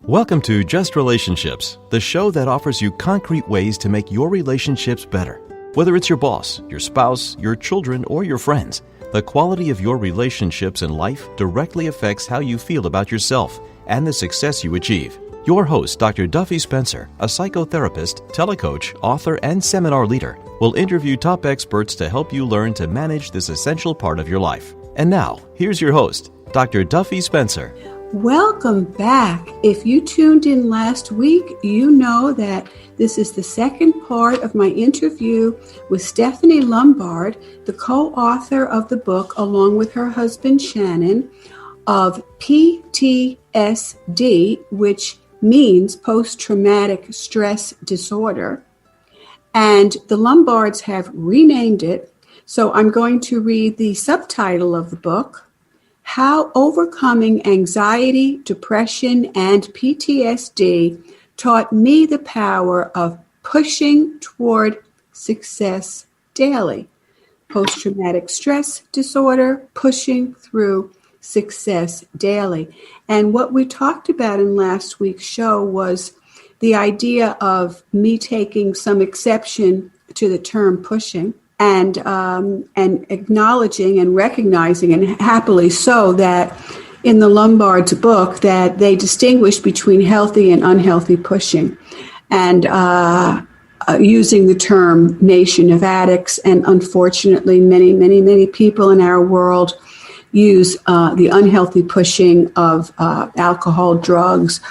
Welcome to Just Relationships, the show that offers you concrete ways to make your relationships better. Whether it's your boss, your spouse, your children, or your friends, the quality of your relationships in life directly affects how you feel about yourself and the success you achieve. Your host, Dr. Duffy Spencer, a psychotherapist, telecoach, author, and seminar leader, will interview top experts to help you learn to manage this essential part of your life. And now, here's your host, Dr. Duffy Spencer. Welcome back. If you tuned in last week, you know that this is the second part of my interview with Stephanie Lombard, the co-author of the book, along with her husband Shannon, of PTSD, which means post-traumatic stress disorder. And the Lombards have renamed it. So I'm going to read the subtitle of the book: How Overcoming Anxiety, Depression, and PTSD Taught Me the Power of Pushing Toward Success Daily. Post-traumatic stress disorder, pushing through success daily. And what we talked about in last week's show was the idea of me taking some exception to the term pushing, and acknowledging and recognizing, and happily so, that in the Lombard's book that they distinguish between healthy and unhealthy pushing, and using the term nation of addicts. And unfortunately, many people in our world use the unhealthy pushing of alcohol, drugs,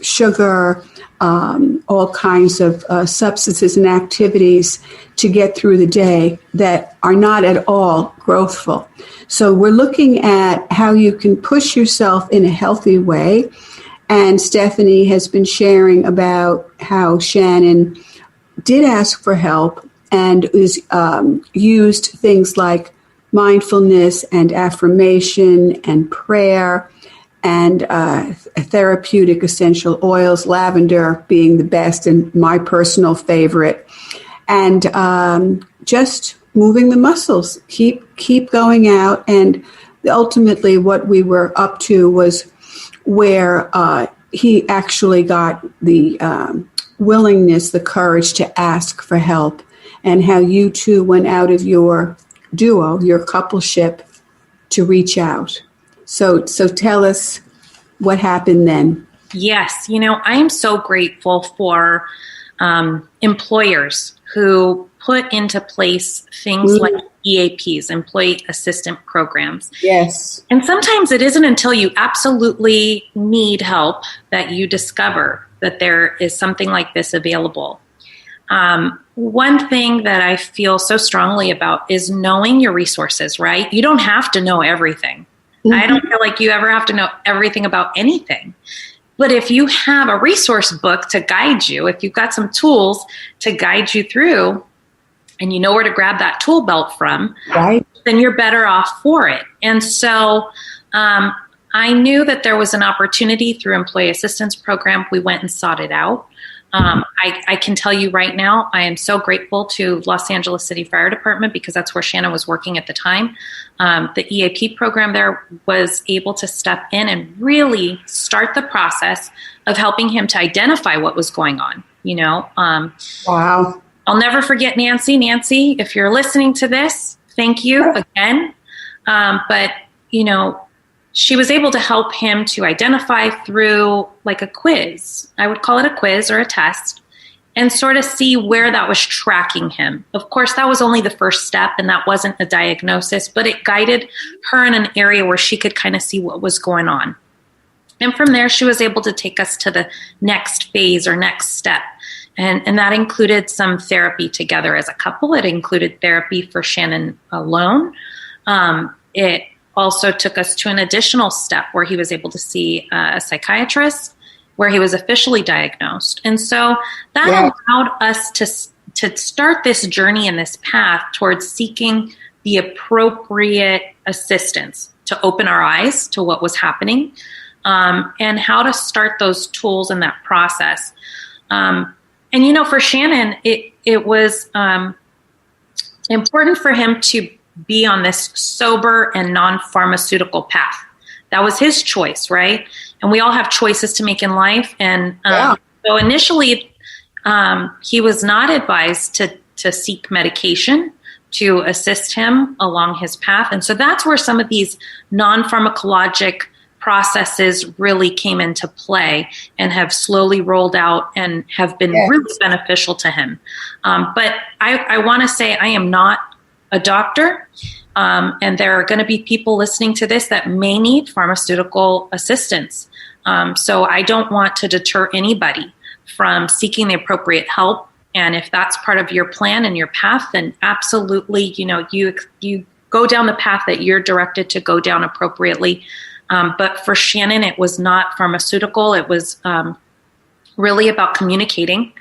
sugar, all kinds of substances and activities to get through the day that are not at all growthful. So we're looking at how you can push yourself in a healthy way. And Stephanie has been sharing about how Shannon did ask for help and used things like mindfulness and affirmation and prayer and therapeutic essential oils, lavender being the best and my personal favorite, and just moving the muscles, keep going out. And ultimately what we were up to was where he actually got the willingness, the courage to ask for help, and how you two went out of your duo, your coupleship, to reach out. So tell us what happened then. Yes. I am so grateful for employers who put into place things like EAPs, employee assistant programs. Yes. And sometimes it isn't until you absolutely need help that you discover that there is something like this available. One thing that I feel so strongly about is knowing your resources, right? You don't have to know everything. Mm-hmm. I don't feel like you ever have to know everything about anything. But if you have a resource book to guide you, if you've got some tools to guide you through, and you know where to grab that tool belt from, right, then you're better off for it. And so I knew that there was an opportunity through Employee Assistance Program. We went and sought it out. I can tell you right now, I am so grateful to Los Angeles City Fire Department, because that's where Shannon was working at the time. The EAP program there was able to step in and really start the process of helping him to identify what was going on. Wow. I'll never forget Nancy. Nancy, if you're listening to this, thank you again. But she was able to help him to identify through like a quiz. I would call it a quiz or a test, and sort of see where that was tracking him. Of course, that was only the first step, and that wasn't a diagnosis, but it guided her in an area where she could kind of see what was going on. And from there, she was able to take us to the next phase or next step. And that included some therapy together as a couple. It included therapy for Shannon alone. It also took us to an additional step where he was able to see a psychiatrist, where he was officially diagnosed. And so that allowed us to start this journey and this path towards seeking the appropriate assistance to open our eyes to what was happening, and how to start those tools in that process. And, for Shannon, it was important for him to be on this sober and non-pharmaceutical path that was his choice, right? And we all have choices to make in life. And so initially, he was not advised to seek medication to assist him along his path. And so that's where some of these non-pharmacologic processes really came into play and have slowly rolled out and have been really beneficial to him. But I want to say I am not a doctor, and there are going to be people listening to this that may need pharmaceutical assistance. So I don't want to deter anybody from seeking the appropriate help. And if that's part of your plan and your path, then absolutely, you go down the path that you're directed to go down appropriately. But for Shannon, it was not pharmaceutical. It was really about communicating.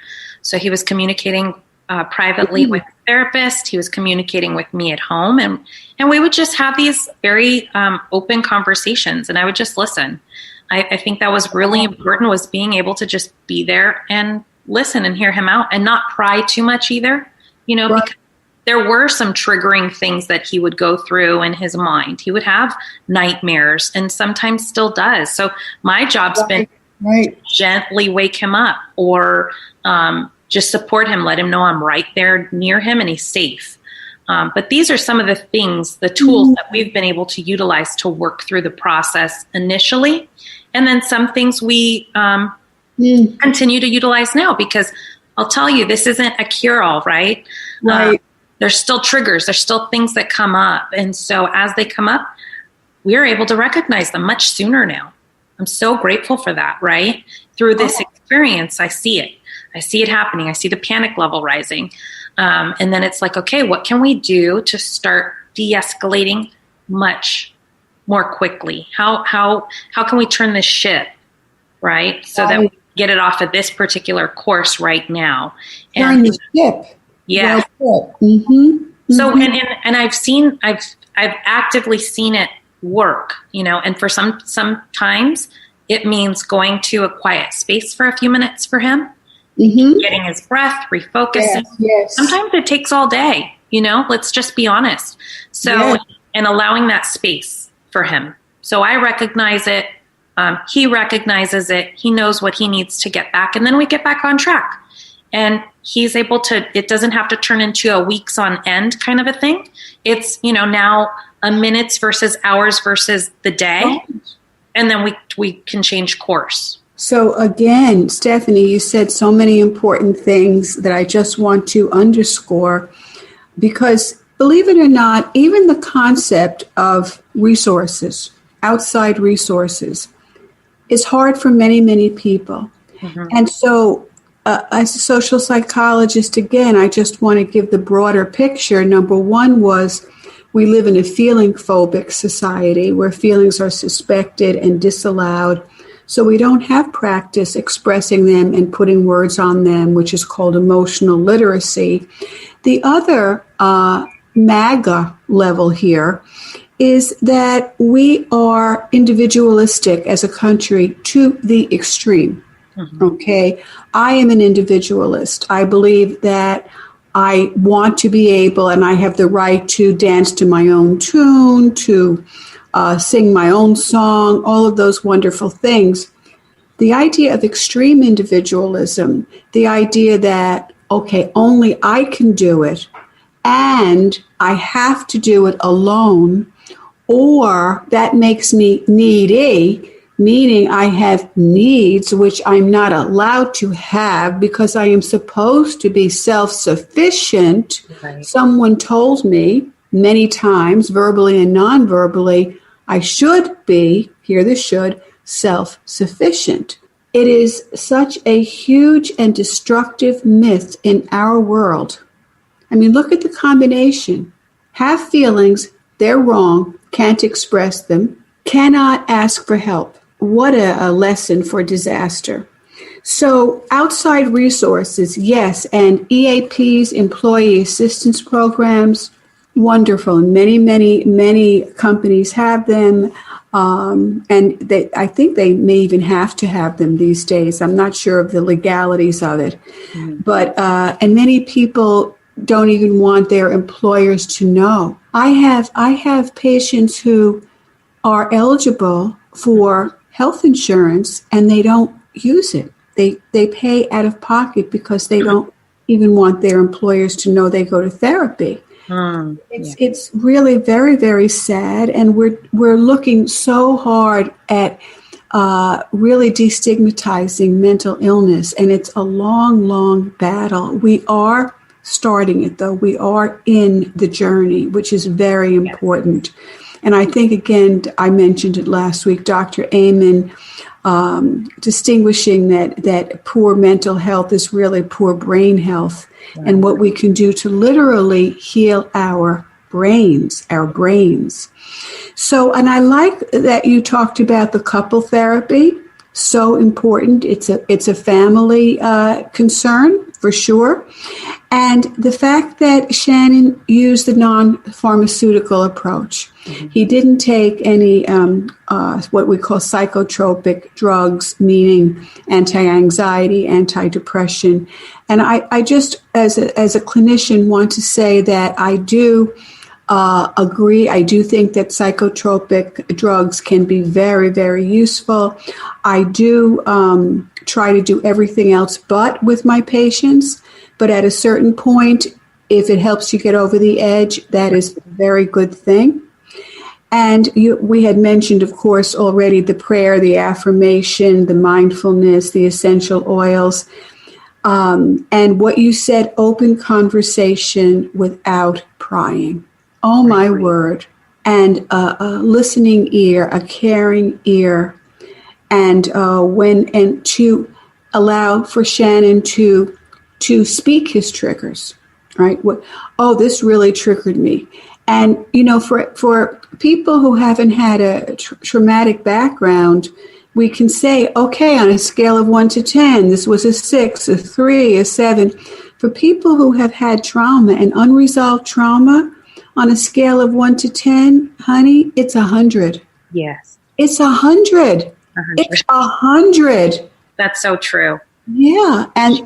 So he was communicating privately with a therapist. He was communicating with me at home. And we would just have these very open conversations, and I would just listen. I think that was really important, was being able to just be there and listen and hear him out and not pry too much either, because there were some triggering things that he would go through in his mind. He would have nightmares and sometimes still does. So my job's been to gently wake him up or just support him, let him know I'm right there near him and he's safe. But these are some of the things, the tools that we've been able to utilize to work through the process initially. And then some things we continue to utilize now, because I'll tell you, this isn't a cure-all, right? There's still triggers. There's still things that come up. And so as they come up, we're able to recognize them much sooner now. I'm so grateful for that, right? Through this experience, I see it. I see it happening. I see the panic level rising. And then it's like, okay, what can we do to start de-escalating much more quickly? How can we turn this ship, right? So that we get it off of this particular course right now. Turn the ship. Yeah. So, and I've actively seen it work, and for sometimes it means going to a quiet space for a few minutes for him, getting his breath, refocusing. Sometimes it takes all day, let's just be honest. So, and allowing that space for him. So I recognize it. He recognizes it. He knows what he needs to get back. And then we get back on track. And he's able to, it doesn't have to turn into a weeks on end kind of a thing. It's, now a minutes versus hours versus the day. And then we can change course. So again, Stephanie, you said so many important things that I just want to underscore, because believe it or not, even the concept of resources, outside resources, is hard for many, many people. And so as a social psychologist, again, I just want to give the broader picture. Number one was we live in a feeling phobic society where feelings are suspected and disallowed. So we don't have practice expressing them and putting words on them, which is called emotional literacy. The other MAGA level here is that we are individualistic as a country to the extreme. Okay, I am an individualist. I believe that I want to be able, and I have the right to dance to my own tune, to sing my own song, all of those wonderful things. The idea of extreme individualism, the idea that, okay, only I can do it, and I have to do it alone, or that makes me needy, meaning I have needs which I'm not allowed to have because I am supposed to be self-sufficient. Someone told me many times, verbally and non-verbally, I should be, hear the should, self-sufficient. It is such a huge and destructive myth in our world. I mean, look at the combination. Have feelings, they're wrong, can't express them, cannot ask for help. What a lesson for disaster. So outside resources, yes, and EAPs, employee assistance programs, wonderful. Many companies have them, and I think they may even have to have them these days. I'm not sure of the legalities of it, but and many people don't even want their employers to know. I have patients who are eligible for health insurance and they don't use it. They pay out of pocket because they don't even want their employers to know they go to therapy. It's really very, very sad, and we're looking so hard at really destigmatizing mental illness, and it's a long, long battle. We are starting it, though. We are in the journey, which is very important. And I think, again, I mentioned it last week, Dr. Amen, distinguishing that poor mental health is really poor brain health, and what we can do to literally heal our brains. So, and I like that you talked about the couple therapy. So important. It's a family concern for sure. And the fact that Shannon used the non-pharmaceutical approach. He didn't take any what we call psychotropic drugs, meaning anti-anxiety, anti-depression. And I just, as a clinician, want to say that I do agree. I do think that psychotropic drugs can be very, very useful. I do try to do everything else but with my patients. But at a certain point, if it helps you get over the edge, that is a very good thing. And we had mentioned, of course, already the prayer, the affirmation, the mindfulness, the essential oils. And what you said, open conversation without prying. Oh, my word. And a listening ear, a caring ear, and to allow for Shannon to speak his triggers, right? This really triggered me. And, for people who haven't had a traumatic background, we can say, okay, on a scale of 1 to 10, this was a 6, a 3, a 7. For people who have had trauma and unresolved trauma, on a scale of 1 to 10, honey, it's 100. Yes. It's 100. It's 100. That's so true. Yeah. And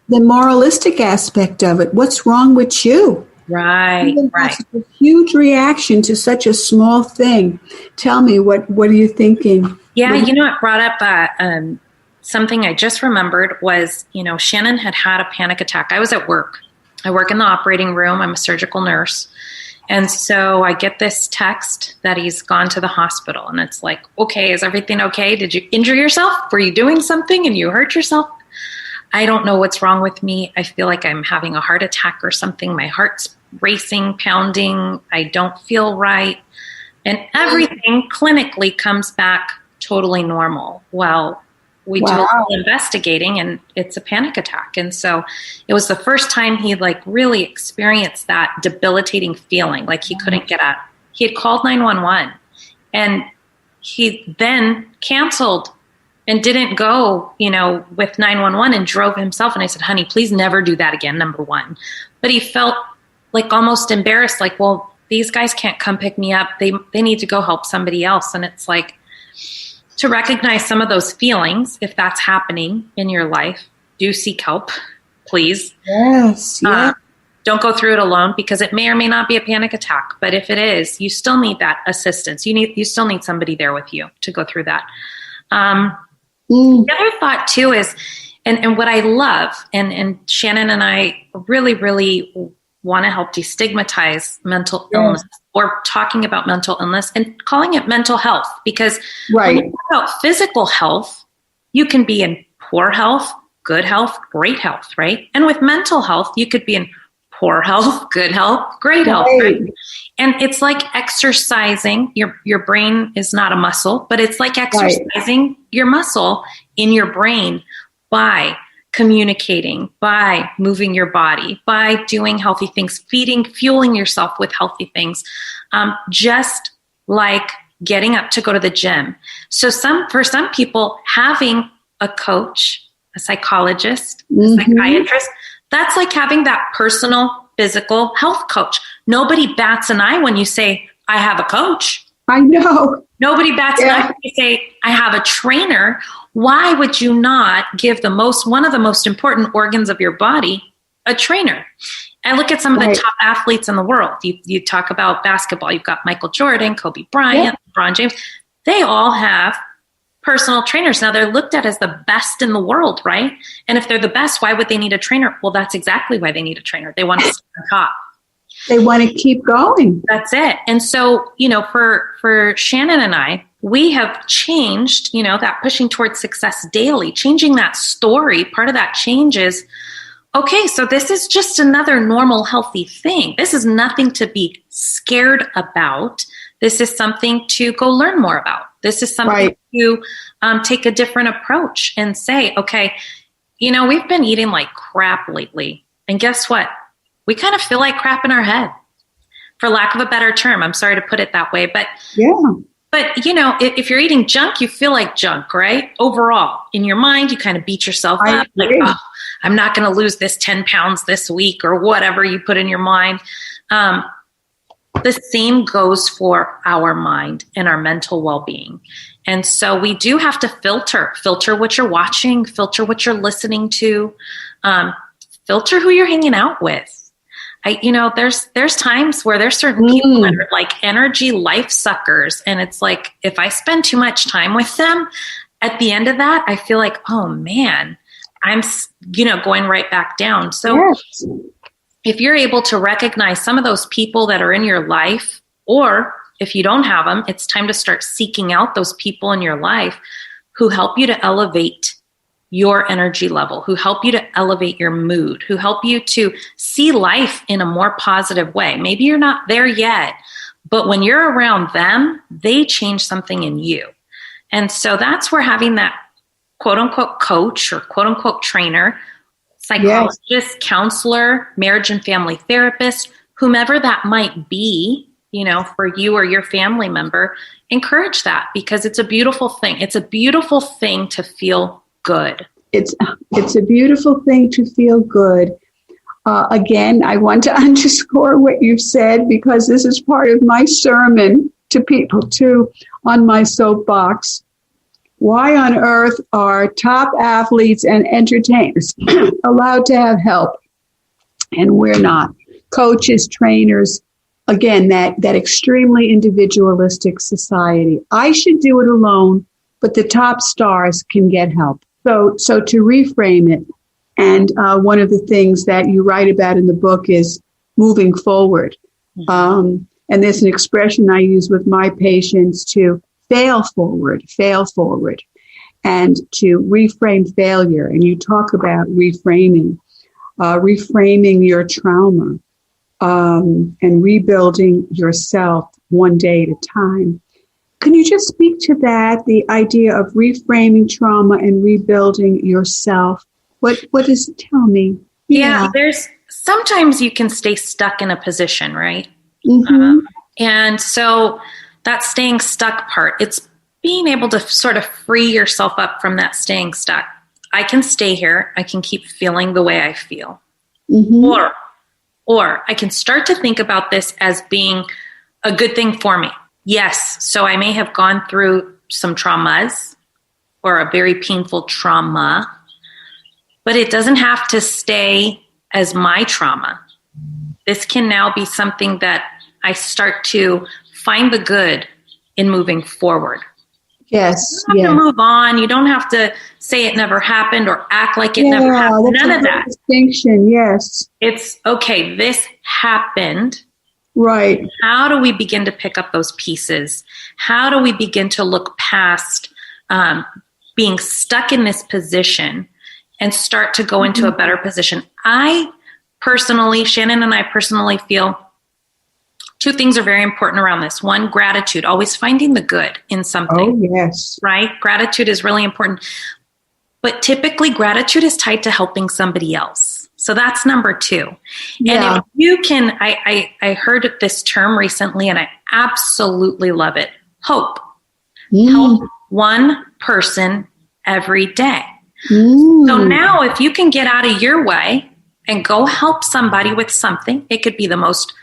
the moralistic aspect of it. What's wrong with you? Right. That's a huge reaction to such a small thing. Tell me, what are you thinking? Yeah, it brought up something I just remembered was, Shannon had a panic attack. I was at work. I work in the operating room. I'm a surgical nurse. And so I get this text that he's gone to the hospital. And it's like, okay, is everything okay? Did you injure yourself? Were you doing something and you hurt yourself? I don't know what's wrong with me. I feel like I'm having a heart attack or something. My heart's racing, pounding. I don't feel right. And everything clinically comes back totally normal. Well, we do a little investigating and it's a panic attack. And so it was the first time he really experienced that debilitating feeling, like he couldn't get out. He had called 911 and he then canceled and didn't go, with 911 and drove himself. And I said, honey, please never do that again, number one. But he felt almost embarrassed, well, these guys can't come pick me up. They need to go help somebody else. And it's to recognize some of those feelings, if that's happening in your life, do seek help, please. Yes. Don't go through it alone because it may or may not be a panic attack. But if it is, you still need that assistance. You still need somebody there with you to go through that. The other thought too is, and what I love, and Shannon and I really, really want to help destigmatize mental illness or talking about mental illness and calling it mental health, because when you talk about physical health, you can be in poor health, good health, great health, right? And with mental health, you could be in poor health, good health, great health, right? And it's like exercising. Your brain is not a muscle, but it's like exercising your muscle in your brain by communicating, by moving your body, by doing healthy things, fueling yourself with healthy things, just like getting up to go to the gym. So for some people, having a coach, a psychologist, a psychiatrist, that's like having that personal physical health coach. Nobody bats an eye when you say, I have a coach. I know. Nobody bats an eye when you say, I have a trainer. Why would you not give one of the most important organs of your body a trainer? I look at some of the top athletes in the world. You talk about basketball. You've got Michael Jordan, Kobe Bryant, LeBron James. they all have personal trainers. Now they're looked at as the best in the world, right? And if they're the best, why would they need a trainer? Well, that's exactly why they need a trainer. They want to stay on top. They want to keep going. That's it. And so, for Shannon and I, we have changed, that pushing towards success daily, changing that story. Part of that change is, okay, so this is just another normal, healthy thing. This is nothing to be scared about. This is something to go learn more about. This is something to take a different approach and say, okay, we've been eating like crap lately. And guess what? We kind of feel like crap in our head, for lack of a better term. I'm sorry to put it that way. But if you're eating junk, you feel like junk, right? Overall, in your mind, you kind of beat yourself up. Like, oh, I'm not going to lose this 10 pounds this week or whatever you put in your mind. The same goes for our mind and our mental well-being. And so we do have to filter what you're watching, filter what you're listening to, filter who you're hanging out with. There's times where there's certain people that are like energy life suckers. And it's like, if I spend too much time with them, at the end of that, I feel like, oh man, I'm, going right back down. So if you're able to recognize some of those people that are in your life, or if you don't have them, it's time to start seeking out those people in your life who help you to elevate your energy level, who help you to elevate your mood, who help you to see life in a more positive way. Maybe you're not there yet, but when you're around them, they change something in you. And so that's where having that quote unquote coach or quote unquote trainer, psychologist, counselor, marriage and family therapist, whomever that might be, for you or your family member, encourage that, because it's a beautiful thing. It's a beautiful thing to feel good. It's a beautiful thing to feel good. Again, I want to underscore what you've said, because this is part of my sermon to people too on my soapbox. Why on earth are top athletes and entertainers allowed to have help and we're not? Coaches, trainers, again, that extremely individualistic society. I should do it alone, but the top stars can get help. So to reframe it, and one of the things that you write about in the book is moving forward. And there's an expression I use with my patients to fail forward, and to reframe failure. And you talk about reframing your trauma, and rebuilding yourself one day at a time. Can you just speak to that, the idea of reframing trauma and rebuilding yourself? What does it tell me? Yeah, there's sometimes you can stay stuck in a position, right? And so that staying stuck part, it's being able to sort of free yourself up from that staying stuck. I can stay here. I can keep feeling the way I feel. Or I can start to think about this as being a good thing for me. Yes, so I may have gone through some traumas or a very painful trauma, but it doesn't have to stay as my trauma. This can now be something that I start to find the good in moving forward. Yes. You don't have to move on. You don't have to say it never happened or act like it never happened. None of that. Distinction, yes. It's, okay, this happened. Right. How do we begin to pick up those pieces? How do we begin to look past being stuck in this position and start to go into a better position? Shannon and I personally feel two things are very important around this. One, gratitude, always finding the good in something. Oh, yes. Right? Gratitude is really important. But typically, gratitude is tied to helping somebody else. So that's number two. Yeah. And if you can, I heard this term recently and I absolutely love it. Hope. Help one person every day. So now if you can get out of your way and go help somebody with something, it could be the most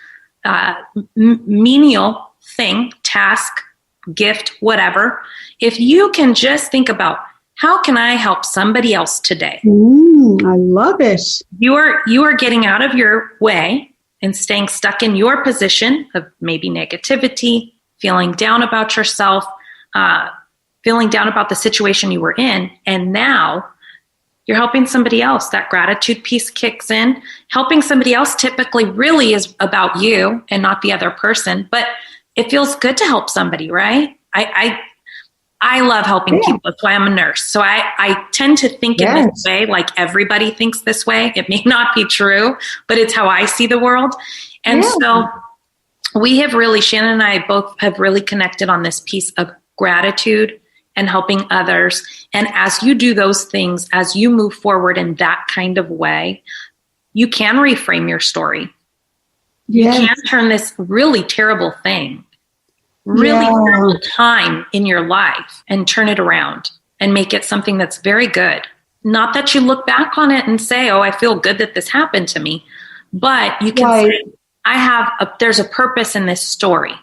menial thing, task, gift, whatever. If you can just think about, how can I help somebody else today? I love it. You are getting out of your way and staying stuck in your position of maybe negativity, feeling down about yourself, feeling down about the situation you were in, and now you're helping somebody else. That gratitude piece kicks in. Helping somebody else typically really is about you and not the other person, but it feels good to help somebody, right? I love helping people. That's why I'm a nurse. So I tend to think in this way, like everybody thinks this way. It may not be true, but it's how I see the world. And so we have really, Shannon and I both have really connected on this piece of gratitude and helping others. And as you do those things, as you move forward in that kind of way, you can reframe your story. Yes. You can turn this really terrible thing, really terrible time in your life, and turn it around and make it something that's very good. Not that you look back on it and say, oh, I feel good that this happened to me. But you can say, there's a purpose in this story.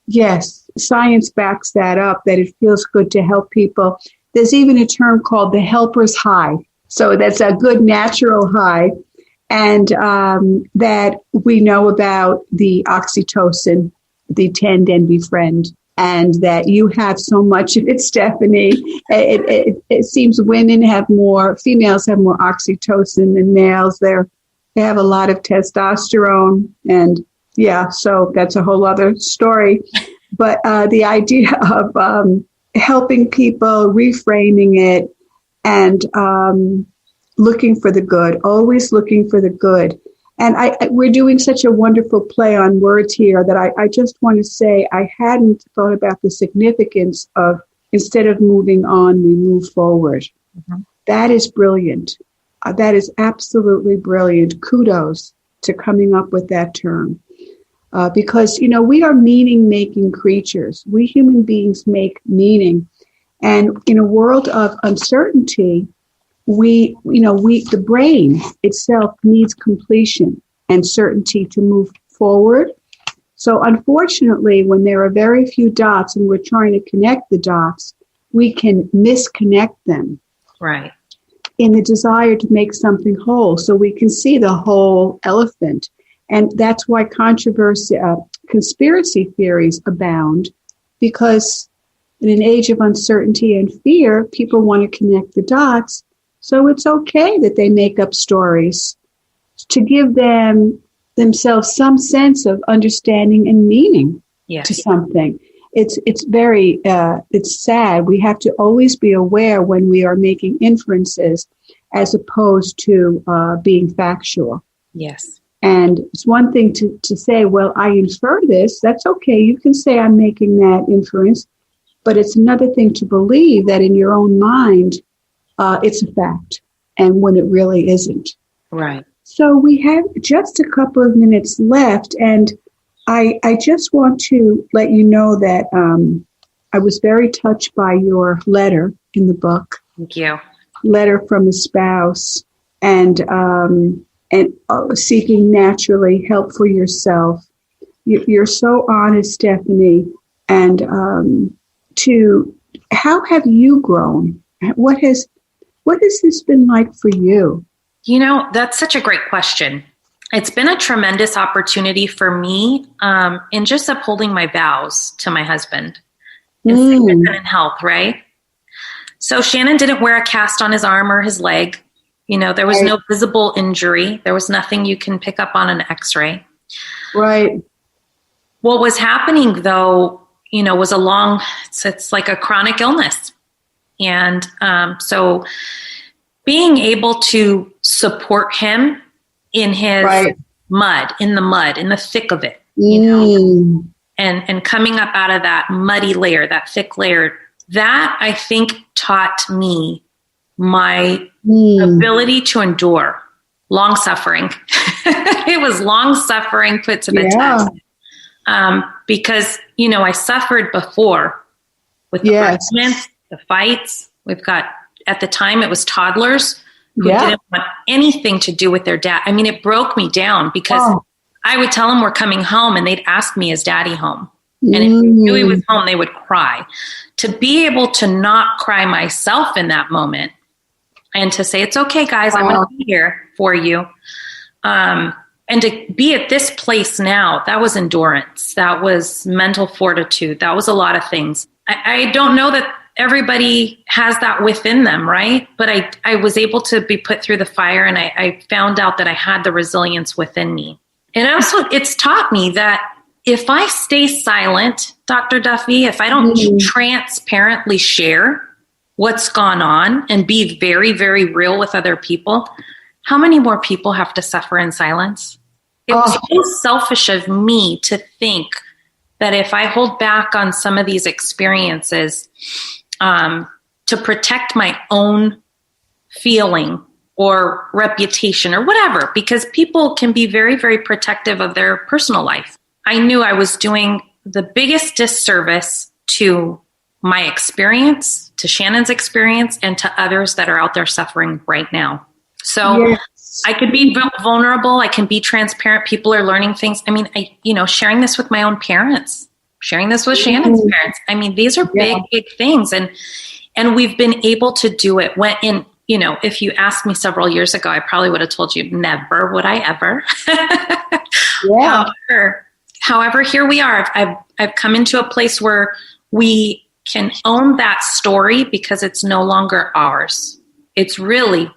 Yes. Science backs that up, that it feels good to help people. There's even a term called the helper's high. So that's a good natural high. And that we know about the oxytocin, the tend and befriend, and that you have so much of it, Stephanie. It seems females have more oxytocin than males. They have a lot of testosterone. And so that's a whole other story. But the idea of helping people, reframing it, and looking for the good, always looking for the good. And we're doing such a wonderful play on words here that I just want to say I hadn't thought about the significance of, instead of moving on, we move forward. Mm-hmm. That is brilliant. That is absolutely brilliant. Kudos to coming up with that term. Because, we are meaning-making creatures. We human beings make meaning. And in a world of uncertainty, the brain itself needs completion and certainty to move forward. So unfortunately, when there are very few dots and we're trying to connect the dots, we can misconnect them. Right. In the desire to make something whole, so we can see the whole elephant. And that's why conspiracy theories abound, because in an age of uncertainty and fear, people want to connect the dots. So it's okay that they make up stories to give themselves some sense of understanding and meaning to something. It's very it's sad. We have to always be aware when we are making inferences as opposed to being factual. Yes. And it's one thing to say, well, I infer this. That's okay. You can say I'm making that inference. But it's another thing to believe that in your own mind, it's a fact, and when it really isn't. Right. So we have just a couple of minutes left, and I just want to let you know that I was very touched by your letter in the book. Thank you. Letter from a spouse, and seeking naturally help for yourself. You're so honest, Stephanie. And how have you grown? What has this been like for you? That's such a great question. It's been a tremendous opportunity for me in just upholding my vows to my husband in sickness and in health, right? So Shannon didn't wear a cast on his arm or his leg. There was no visible injury. There was nothing you can pick up on an x-ray. Right. What was happening, though, was it's like a chronic illness. And so being able to support him in his mud, in the thick of it, and coming up out of that muddy layer, that thick layer, that I think taught me my ability to endure long suffering. It was long suffering put to the test. Because, I suffered before with the arguments, the fights. We've got, at the time, it was toddlers who didn't want anything to do with their dad. I mean, it broke me down because I would tell them we're coming home and they'd ask me, is Daddy home? And if they knew he was home, they would cry. To be able to not cry myself in that moment and to say, it's okay, guys, I'm going to be here for you. And to be at this place now, that was endurance. That was mental fortitude. That was a lot of things. I don't know that everybody has that within them, right? But I was able to be put through the fire, and I found out that I had the resilience within me. And also, it's taught me that if I stay silent, Dr. Duffy, if I don't transparently share what's gone on and be very, very real with other people, how many more people have to suffer in silence? It was so selfish of me to think that if I hold back on some of these experiences to protect my own feeling or reputation or whatever, because people can be very, very protective of their personal life. I knew I was doing the biggest disservice to my experience, to Shannon's experience, and to others that are out there suffering right now. So I could be vulnerable. I can be transparent. People are learning things. I mean, sharing this with my own parents, sharing this with Shannon's parents. I mean, these are big, big things. And we've been able to do it if you asked me several years ago, I probably would have told you never would I ever. However, here we are. I've come into a place where we can own that story because it's no longer ours. It's really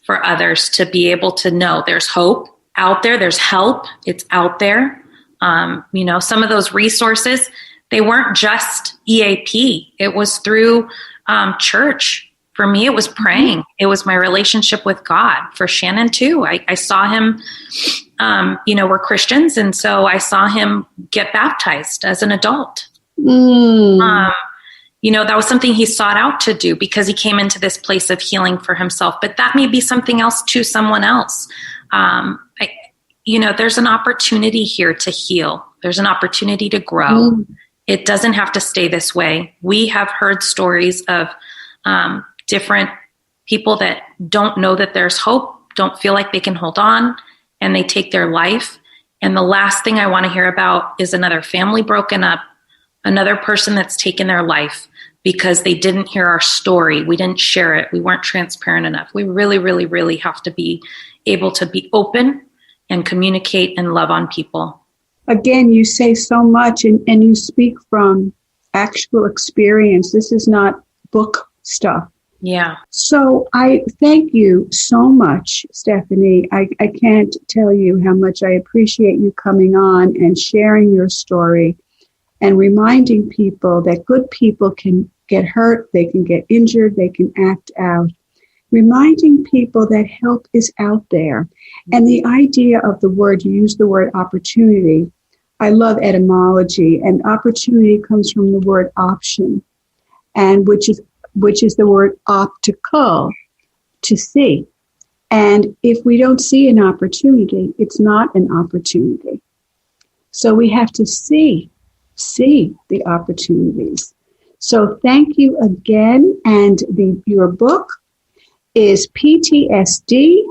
for others to be able to know there's hope out there. There's help. It's out there. Some of those resources, they weren't just EAP. It was through church. For me, it was praying. It was my relationship with God. For Shannon, too. I saw him, we're Christians, and so I saw him get baptized as an adult. That was something he sought out to do because he came into this place of healing for himself. But that may be something else to someone else. There's an opportunity here to heal. There's an opportunity to grow. It doesn't have to stay this way. We have heard stories of different people that don't know that there's hope, don't feel like they can hold on, and they take their life. And the last thing I want to hear about is another family broken up, another person that's taken their life because they didn't hear our story. We didn't share it. We weren't transparent enough. We really, really, really have to be able to be open and communicate and love on people. Again, you say so much and you speak from actual experience. This is not book stuff. Yeah. So I thank you so much, Stephanie. I can't tell you how much I appreciate you coming on and sharing your story and reminding people that good people can get hurt, they can get injured, they can act out. Reminding people that help is out there. And the idea of the word, you use the word opportunity. I love etymology, and opportunity comes from the word option, and which is the word optical, to see. And if we don't see an opportunity, it's not an opportunity. So we have to see the opportunities. So thank you again. And your book is PTSD,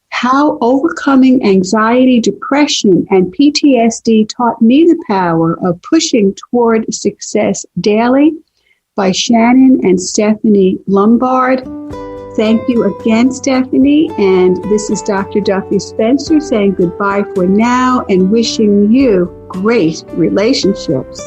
How Overcoming Anxiety, Depression, and PTSD Taught Me the Power of Pushing Toward Success Daily, by Shannon and Stephanie Lombard. Thank you again, Stephanie. And this is Dr. Duffy Spencer saying goodbye for now and wishing you great relationships.